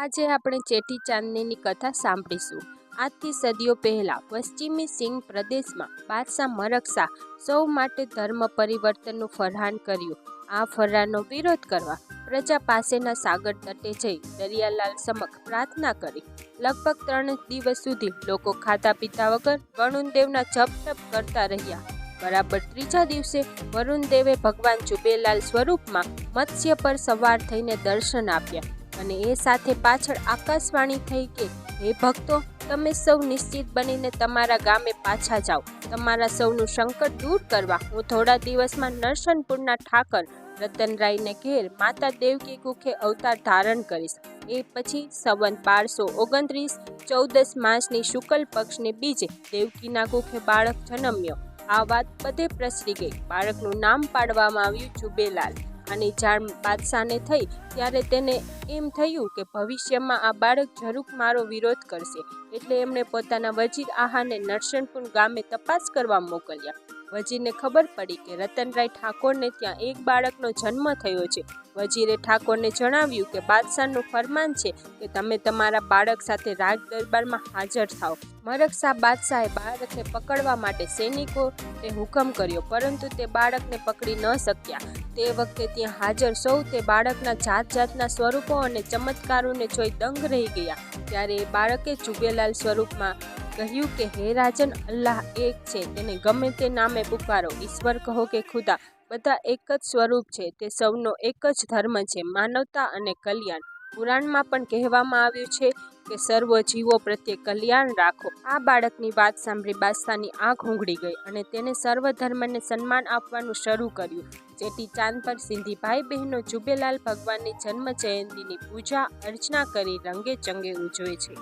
આજે આપણે ચેટીચાંદની કથા સાંભળીશું। આજથી સદીઓ પહેલાં પશ્ચિમી સિંઘ પ્રદેશમાં બાદશાહ મરકશા સૌ માટે ધર્મ પરિવર્તનનું ફરમાન કર્યું। આ ફરમાનનો વિરોધ કરવા પ્રજા પાસેના સાગર તટે જઈ દરિયાલાલ સમક્ષ પ્રાર્થના કરી। લગભગ 3 દિવસ સુધી લોકો ખાધા પીધા વગર વરુણદેવના જપ તપ કરતા રહ્યા। બરાબર 3જા દિવસે વરુણદેવે ભગવાન ઝૂલેલાલ સ્વરૂપમાં મત્સ્ય પર સવાર થઈને દર્શન આપ્યા અને એ સાથે પાછળ આકાશવાણી થઈ કે હે ભક્તો, તમે સૌ નિશ્ચિત બનીને તમારા ગામે પાછા જાઓ। તમારા સૌનું સંકટ દૂર કરવા હું થોડા દિવસમાં નરસનપુરના ઠાકર રતનરાયને ઘેર માતા દેવકી કુખે અવતાર ધારણ કરીશ। એ પછી સંવત 1229 14 માસની શુક્લ પક્ષની બીજે દેવકીના કુખે બાળક જન્મ્યો। આ વાત બધે પ્રસરી ગઈ। બાળકનું નામ પાડવામાં આવ્યું ઝૂલેલાલ। આની જાણ બાદશાહને થઈ ત્યારે તેને એમ થયું કે ભવિષ્યમાં આ બાળક જરૂર મારો વિરોધ કરશે, એટલે એમણે પોતાના વજીર આહાને નરસનપુર ગામે તપાસ કરવા મોકલ્યા। વજીરને ખબર પડી કે રતનરાય ઠાકોરને ત્યાં એક બાળકનો જન્મ થયો છે। વજીરે ઠાકોરને જણાવ્યું કે બાદશાહનું ફરમાન છે કે તમે તમારા બાળક સાથે રાજ દરબારમાં હાજર થાઓ। મરકશા બાદશાહે બાળકને પકડવા માટે સૈનિકોને હુકમ કર્યો, પરંતુ તે બાળકને પકડી ન શક્યા। તે વખતે ત્યાં હાજર સૌ તે બાળકના જાત જાતના સ્વરૂપો અને ચમત્કારોને જોઈ દંગ રહી ગયા। ત્યારે એ બાળકે ઝૂલેલાલ સ્વરૂપમાં કહ્યું કે હે રાજન, અલ્લાહ એક છે, તેને ગમે તે નામે પુકારો, ઈશ્વર કહો કે ખુદા, બધા એક જ સ્વરૂપ છે। તે સૌનો એક જ ધર્મ છે, માનવતા અને કલ્યાણ। પુરાણમાં પણ કહેવામાં આવ્યું છે કે સર્વ જીવો પ્રત્યે કલ્યાણ રાખો। આ બાળકની વાત સાંભળી બાદશાહની આંખ ઉઘડી ગઈ અને તેને સર્વ ધર્મને સન્માન આપવાનું શરૂ કર્યું। ચેટીચાંદ પર સિંધી ભાઈ બહેનો ઝૂલેલાલ ભગવાનની જન્મ જયંતિની પૂજા અર્ચના કરી રંગે ચંગે ઉજવે છે।